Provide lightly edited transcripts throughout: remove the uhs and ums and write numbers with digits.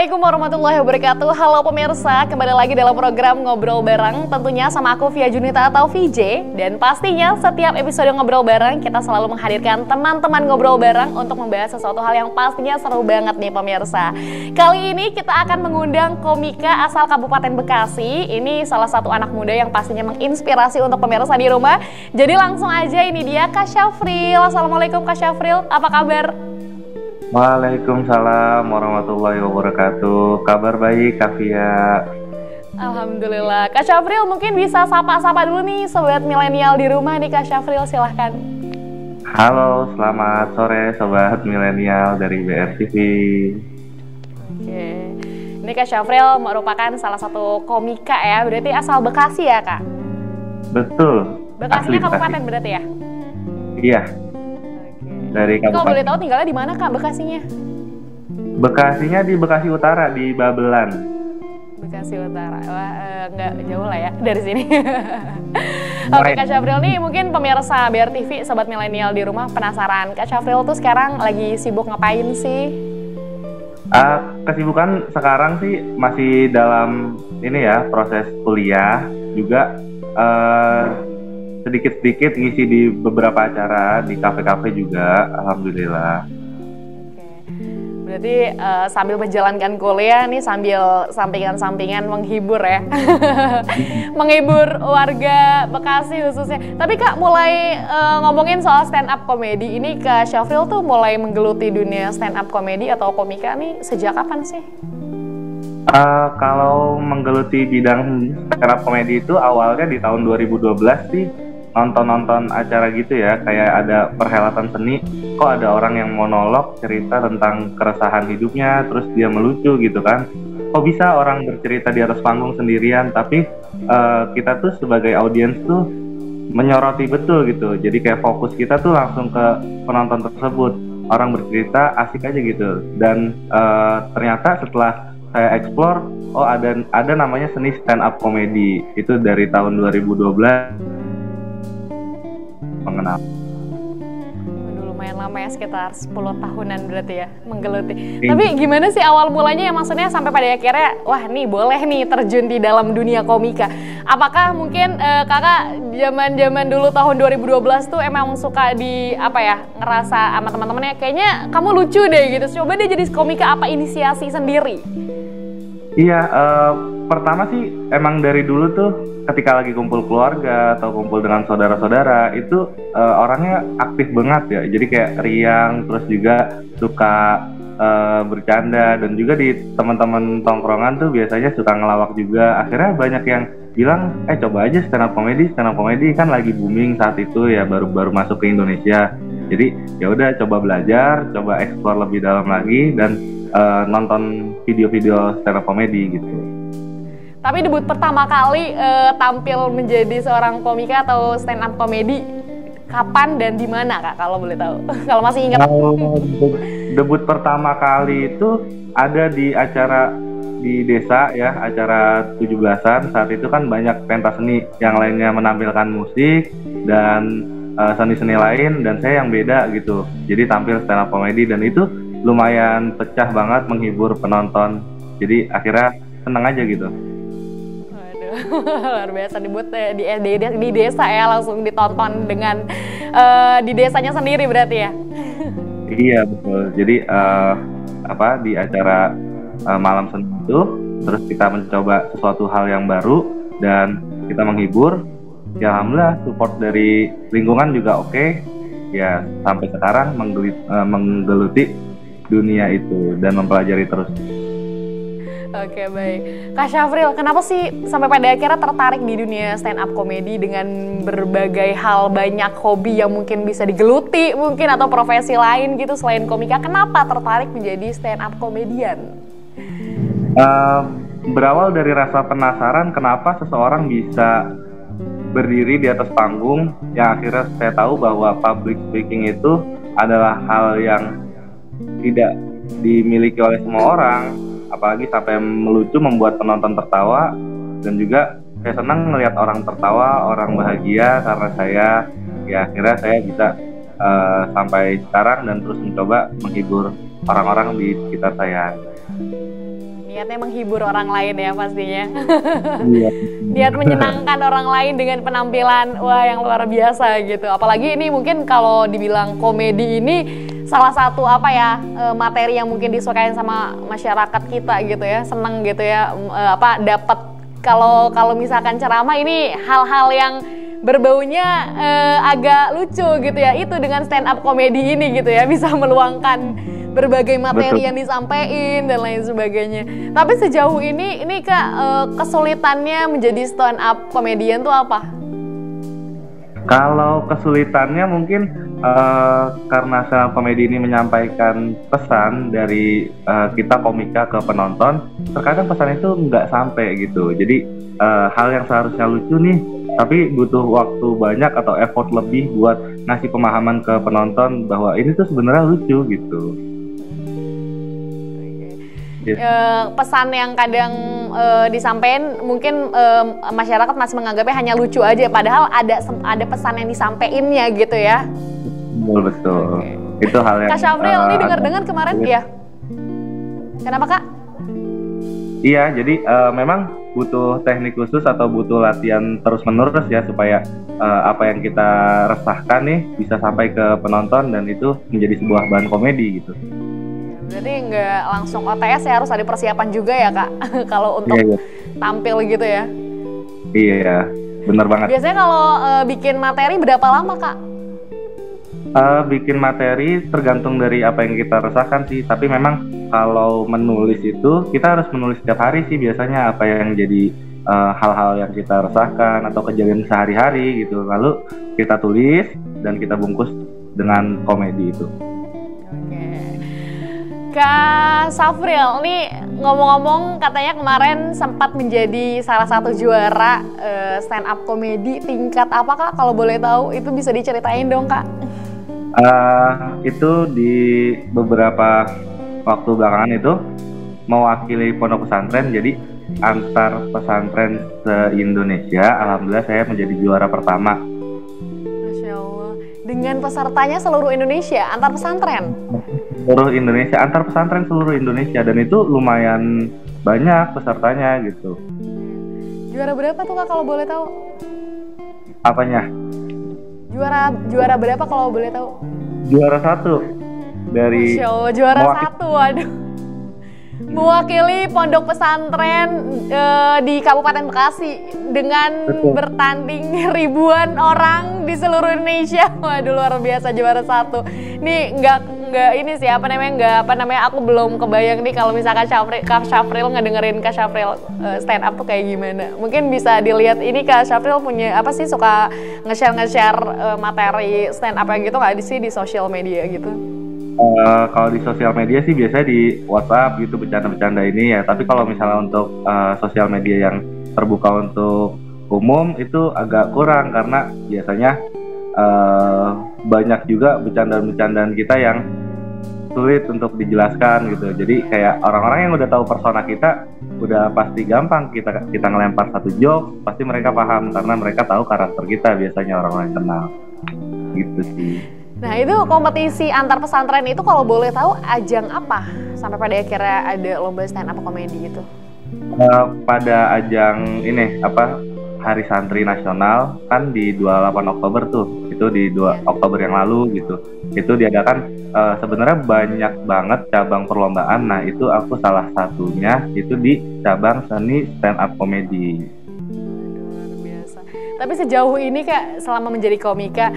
Assalamualaikum warahmatullahi wabarakatuh. Halo pemirsa, kembali lagi dalam program Ngobrol Bareng. Tentunya sama aku Via Junita atau VJ. Dan pastinya setiap episode Ngobrol Bareng kita selalu menghadirkan teman-teman Ngobrol Bareng untuk membahas sesuatu hal yang pastinya seru banget nih pemirsa. Kali ini kita akan mengundang komika asal Kabupaten Bekasi. Ini salah satu anak muda yang pastinya menginspirasi untuk pemirsa di rumah. Jadi langsung aja, ini dia Kak Syafril. Assalamualaikum Kak Syafril, apa kabar? Waalaikumsalam warahmatullahi wabarakatuh. Kabar baik, Kak Via. Alhamdulillah. Kak Syafril mungkin bisa sapa-sapa dulu nih sobat milenial di rumah nih Kak Syafril, silahkan. Halo, selamat sore sobat milenial dari BRTV. Oke. Ini Kak Syafril merupakan salah satu komika ya, berarti asal Bekasi ya Kak? Betul. Bekasinya kabupaten berarti ya? Iya. Dari kabupaten. Kalau boleh tahu tinggalnya di mana Kak Bekasinya? Bekasinya di Bekasi Utara, di Babelan. Bekasi Utara, wah nggak jauh lah ya dari sini. Oke Kak Syafril nih, mungkin pemirsa BRTV, sobat milenial di rumah penasaran, Kak Syafril tuh sekarang lagi sibuk ngapain sih? Kesibukan sekarang sih masih dalam ini ya, proses kuliah juga. Sedikit-sedikit ngisi di beberapa acara di kafe-kafe juga, alhamdulillah. Oke. Berarti sambil menjalankan kuliah nih, sambil sampingan-sampingan menghibur ya. Menghibur warga Bekasi khususnya. Tapi Kak, mulai ngomongin soal stand up komedi, ini Kak Syafril tuh mulai menggeluti dunia stand up komedi atau komika nih sejak kapan sih? Kalau menggeluti bidang stand up komedi itu awalnya di tahun 2012 sih, nonton acara gitu ya, kayak ada perhelatan seni, kok ada orang yang monolog cerita tentang keresahan hidupnya, terus dia melucu gitu kan, kok bisa orang bercerita di atas panggung sendirian, tapi kita tuh sebagai audiens tuh menyoroti betul gitu, jadi kayak fokus kita tuh langsung ke penonton tersebut, orang bercerita asik aja gitu, dan ternyata setelah saya explore, oh ada namanya seni stand up comedy, itu dari tahun 2012 mengenal. Dulu lumayan lama ya, sekitar 10 tahunan berarti ya menggeluti. Tapi gimana sih awal mulanya ya, maksudnya sampai pada akhirnya wah nih boleh nih terjun di dalam dunia komika. Apakah mungkin kakak zaman dulu tahun 2012 tuh emang suka di apa ya, ngerasa sama teman-temannya kayaknya kamu lucu deh gitu, coba deh jadi komika, apa inisiasi sendiri? Iya, pertama sih emang dari dulu tuh ketika lagi kumpul keluarga atau kumpul dengan saudara-saudara itu orangnya aktif banget ya, jadi kayak riang, terus juga suka bercanda, dan juga di teman-teman tongkrongan tuh biasanya suka ngelawak juga. Akhirnya banyak yang bilang, coba aja stand up comedy kan lagi booming saat itu ya, baru masuk ke Indonesia. Jadi ya udah, coba belajar, coba explore lebih dalam lagi, dan nonton video-video stand up comedy gitu. Tapi debut pertama kali tampil menjadi seorang komika atau stand up comedy kapan dan di mana Kak, kalau boleh tahu? Kalau masih ingat. Debut pertama kali itu ada di acara di desa ya, acara 17-an. Saat itu kan banyak pentas seni yang lainnya menampilkan musik dan seni-seni lain, dan saya yang beda gitu. Jadi tampil stand up comedy, dan itu lumayan pecah banget, menghibur penonton. Jadi akhirnya seneng aja gitu. Luar biasa, debut di desa ya, langsung ditonton dengan di desanya sendiri berarti ya? Iya betul, jadi di acara malam seni itu, terus kita mencoba sesuatu hal yang baru dan kita menghibur. Ya alhamdulillah support dari lingkungan juga oke. Ya sampai sekarang menggeluti dunia itu dan mempelajari terus. Oke, baik. Kak Syafril, kenapa sih sampai pada akhirnya tertarik di dunia stand up comedy dengan berbagai hal, banyak hobi yang mungkin bisa digeluti mungkin, atau profesi lain gitu selain komika? Kenapa tertarik menjadi stand up comedian? Berawal dari rasa penasaran kenapa seseorang bisa berdiri di atas panggung, yang akhirnya saya tahu bahwa public speaking itu adalah hal yang tidak dimiliki oleh semua orang, apalagi sampai melucu, membuat penonton tertawa, dan juga saya senang melihat orang tertawa, orang bahagia karena saya, ya akhirnya saya bisa sampai sekarang dan terus mencoba menghibur orang-orang di sekitar saya. Niatnya menghibur orang lain ya pastinya. Iya. Niat menyenangkan orang lain dengan penampilan wah yang luar biasa gitu. Apalagi ini mungkin kalau dibilang komedi ini salah satu materi yang mungkin disukain sama masyarakat kita gitu ya, seneng gitu ya, dapat kalau misalkan ceramah ini hal-hal yang berbaunya agak lucu gitu ya, itu dengan stand up komedi ini gitu ya bisa meluangkan berbagai materi yang disampaikan dan lain sebagainya. Tapi sejauh ini Kak, kesulitannya menjadi stand up komedian tuh apa? Kalau kesulitannya mungkin karena stand up komedi ini menyampaikan pesan dari kita komika ke penonton, terkadang pesan itu nggak sampai gitu. Jadi hal yang seharusnya lucu nih, tapi butuh waktu banyak atau effort lebih buat ngasih pemahaman ke penonton bahwa ini tuh sebenarnya lucu gitu. Pesan yang kadang disampaikan mungkin masyarakat masih menganggapnya hanya lucu aja, padahal ada pesan yang disampaikannya gitu ya. Betul. Okay. Itu hal yang Kak Syafril ini dengar-dengar kemarin ya. Kenapa Kak? Iya, jadi memang butuh teknik khusus atau butuh latihan terus-menerus ya supaya apa yang kita resahkan nih bisa sampai ke penonton dan itu menjadi sebuah bahan komedi gitu. Berarti nggak langsung OTS ya, harus ada persiapan juga ya Kak kalau untuk tampil gitu ya. Iya, benar banget. Biasanya kalau bikin materi berapa lama Kak? Bikin materi tergantung dari apa yang kita rasakan sih, tapi memang kalau menulis itu kita harus menulis setiap hari sih biasanya apa yang jadi hal-hal yang kita rasakan atau kejadian sehari-hari gitu, lalu kita tulis dan kita bungkus dengan komedi itu. Kak Syafril, ini ngomong-ngomong katanya kemarin sempat menjadi salah satu juara stand up komedi tingkat apa Kak? Kalau boleh tahu itu bisa diceritain dong Kak? Itu di beberapa waktu belakangan itu mewakili pondok pesantren, jadi antar pesantren se-Indonesia, alhamdulillah saya menjadi juara pertama. Masya Allah, dengan pesertanya seluruh Indonesia, antar pesantren? Seluruh Indonesia, antar pesantren seluruh Indonesia, dan itu lumayan banyak pesertanya gitu. Juara berapa tuh Kak kalau boleh tahu? Apanya? Juara berapa kalau boleh tahu? Juara 1 dari. Masya Allah, juara 1, waduh. Mewakili pondok pesantren di Kabupaten Bekasi dengan bertanding ribuan orang di seluruh Indonesia. Waduh, luar biasa, juara 1. Nih nggak ini sih aku belum kebayang nih kalau misalkan Kak Syafril ngedengerin Kak Syafril stand up tuh kayak gimana. Mungkin bisa dilihat ini Kak Syafril punya apa sih, suka nge-share materi stand up gitu nggak sih di sosial media gitu? Kalau di sosial media sih biasanya di WhatsApp gitu, bercanda-bercanda ini ya. Tapi kalau misalnya untuk sosial media yang terbuka untuk umum itu agak kurang karena biasanya banyak juga bercandaan-bercandaan kita yang sulit untuk dijelaskan gitu. Jadi kayak orang-orang yang udah tahu persona kita udah pasti gampang kita ngelempar satu joke, pasti mereka paham karena mereka tahu karakter kita, biasanya orang-orang yang kenal gitu sih. Nah itu kompetisi antar pesantren itu kalau boleh tahu ajang apa sampai pada akhirnya ada lomba stand up komedi gitu? Pada ajang ini Hari Santri Nasional kan di 28 Oktober tuh, itu di 2 Oktober yang lalu gitu. Itu diadakan sebenarnya banyak banget cabang perlombaan. Nah itu aku salah satunya itu di cabang seni stand up komedi. Tapi sejauh ini Kak, selama menjadi komika,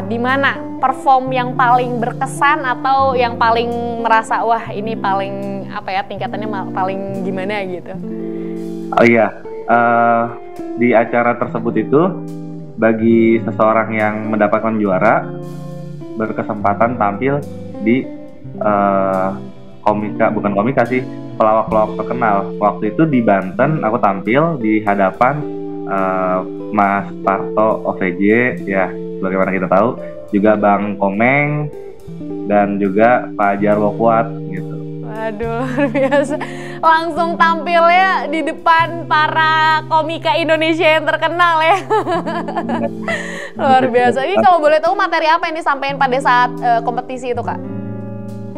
di mana perform yang paling berkesan atau yang paling merasa wah ini paling tingkatannya paling gimana gitu? Oh iya, di acara tersebut itu bagi seseorang yang mendapatkan juara berkesempatan tampil di bukan komika sih, pelawak-pelawak terkenal. Waktu itu di Banten aku tampil di hadapan Mas Parto OVJ ya, bagaimana kita tahu, juga Bang Komeng dan juga Pak Jarwo Kuat gitu. Waduh, luar biasa. Langsung tampilnya di depan para komika Indonesia yang terkenal ya. Luar biasa. Ini kalau boleh tahu materi apa yang disampaikan pada saat kompetisi itu Kak?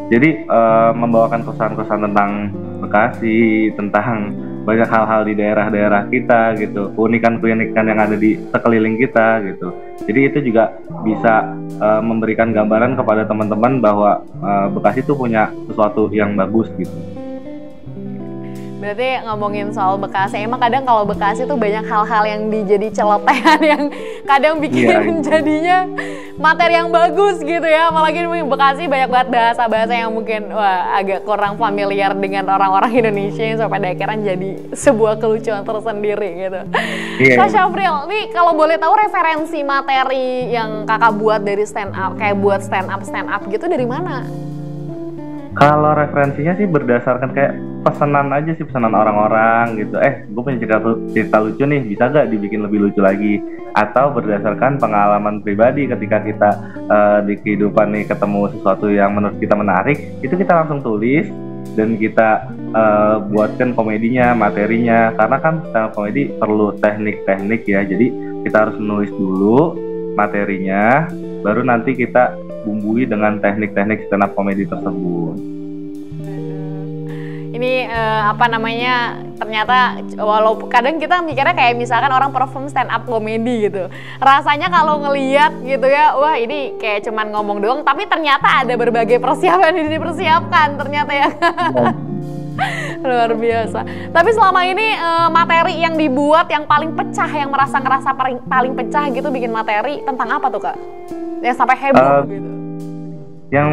Jadi membawakan kesan-kesan tentang Bekasi, tentang banyak hal-hal di daerah-daerah kita gitu, keunikan-keunikan yang ada di sekeliling kita gitu. Jadi itu juga bisa memberikan gambaran kepada teman-teman bahwa Bekasi tuh punya sesuatu yang bagus gitu. Berarti ngomongin soal Bekasi, emang kadang kalau Bekasi tuh banyak hal-hal yang dijadi celotehan yang kadang bikin jadinya materi yang bagus gitu ya. Apalagi Bekasi banyak banget bahasa-bahasa yang mungkin agak kurang familiar dengan orang-orang Indonesia yang sampai akhirnya jadi sebuah kelucuan tersendiri gitu. Kak Syafril, nih kalau boleh tahu referensi materi yang kakak buat dari stand up, kayak buat stand up gitu dari mana? Kalau referensinya sih berdasarkan kayak pesanan aja sih, pesanan orang-orang gitu. Gue punya cerita lucu nih, bisa gak dibikin lebih lucu lagi? Atau berdasarkan pengalaman pribadi ketika kita di kehidupan nih ketemu sesuatu yang menurut kita menarik, itu kita langsung tulis dan kita buatkan komedinya, materinya. Karena kan stand up komedi perlu teknik-teknik ya, jadi kita harus menulis dulu materinya, baru nanti kita bumbui dengan teknik-teknik stand up komedi tersebut. Ini ternyata walaupun kadang kita mikirnya kayak misalkan orang perform stand up komedi gitu, rasanya kalau ngeliat gitu ya, wah ini kayak cuman ngomong doang, tapi ternyata ada berbagai persiapan yang dipersiapkan ternyata ya. Luar biasa. Tapi selama ini materi yang dibuat yang paling pecah, yang ngerasa paling pecah gitu bikin materi tentang apa tuh Kak? Yang sampai heboh gitu. Yang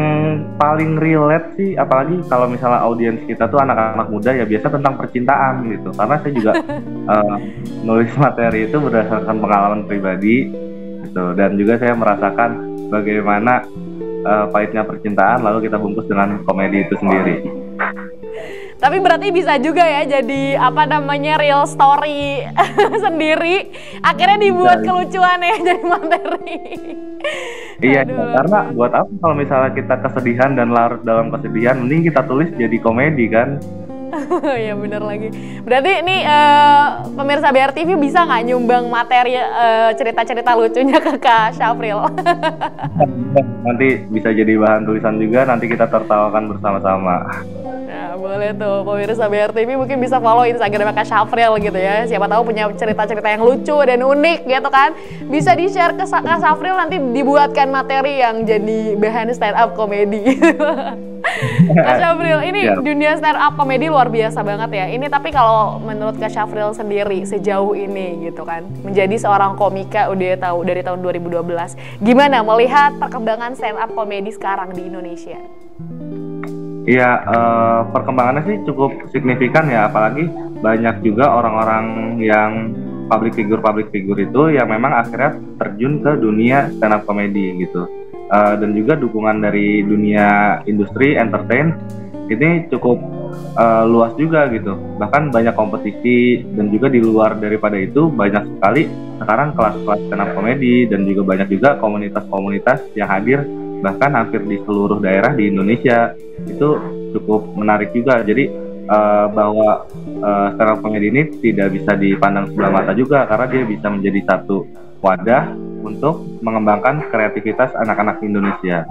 paling relate sih, apalagi kalau misalnya audiens kita tuh anak-anak muda ya, biasa tentang percintaan gitu. Karena saya juga nulis materi itu berdasarkan pengalaman pribadi gitu, dan juga saya merasakan bagaimana pahitnya percintaan, lalu kita bungkus dengan komedi itu sendiri. Tapi berarti bisa juga ya jadi real story sendiri, akhirnya dibuat kelucuan ya jadi materi. Iya, karena buat apa kalau misalnya kita kesedihan dan larut dalam kesedihan, mending kita tulis jadi komedi kan. Ya bener lagi. Berarti ini pemirsa BRTV bisa nggak nyumbang materi cerita-cerita lucunya ke Kak Syafril? Nanti bisa jadi bahan tulisan juga, nanti kita tertawakan bersama-sama. Nah, boleh tuh pemirsa BRTV mungkin bisa follow Instagram Kak Syafril gitu ya. Siapa tahu punya cerita-cerita yang lucu dan unik gitu kan. Bisa di-share ke Kak Syafril, nanti dibuatkan materi yang jadi bahan stand up komedi. Kak Syafril, ini dunia stand up komedi luar biasa banget ya. Ini tapi kalau menurut Kak Syafril sendiri sejauh ini gitu kan, menjadi seorang komika udah tahu dari tahun 2012, gimana melihat perkembangan stand up komedi sekarang di Indonesia? Iya, perkembangannya sih cukup signifikan ya, apalagi banyak juga orang-orang yang public figure itu yang memang akhirnya terjun ke dunia stand up comedy gitu. Dan juga dukungan dari dunia industri entertain ini cukup luas juga gitu. Bahkan banyak kompetisi, dan juga di luar daripada itu banyak sekali sekarang kelas-kelas stand up comedy, dan juga banyak juga komunitas-komunitas yang hadir bahkan hampir di seluruh daerah di Indonesia. Itu cukup menarik juga. Jadi bahwa stand up comedy ini tidak bisa dipandang sebelah mata juga, karena dia bisa menjadi satu wadah untuk mengembangkan kreativitas anak-anak Indonesia.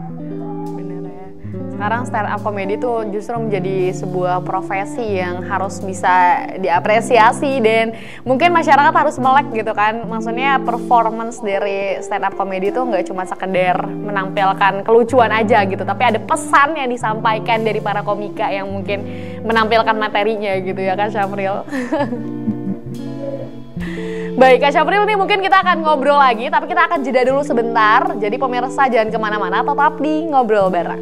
Benar ya. Sekarang stand up comedy itu justru menjadi sebuah profesi yang harus bisa diapresiasi, dan mungkin masyarakat harus melek gitu kan. Maksudnya performance dari stand up comedy itu nggak cuma sekedar menampilkan kelucuan aja gitu, tapi ada pesan yang disampaikan dari para komika yang mungkin menampilkan materinya gitu ya kan Syafril. Baik Kak Syafril, nih mungkin kita akan ngobrol lagi, tapi kita akan jeda dulu sebentar. Jadi pemirsa jangan kemana-mana, tetap di Ngobrol Bareng.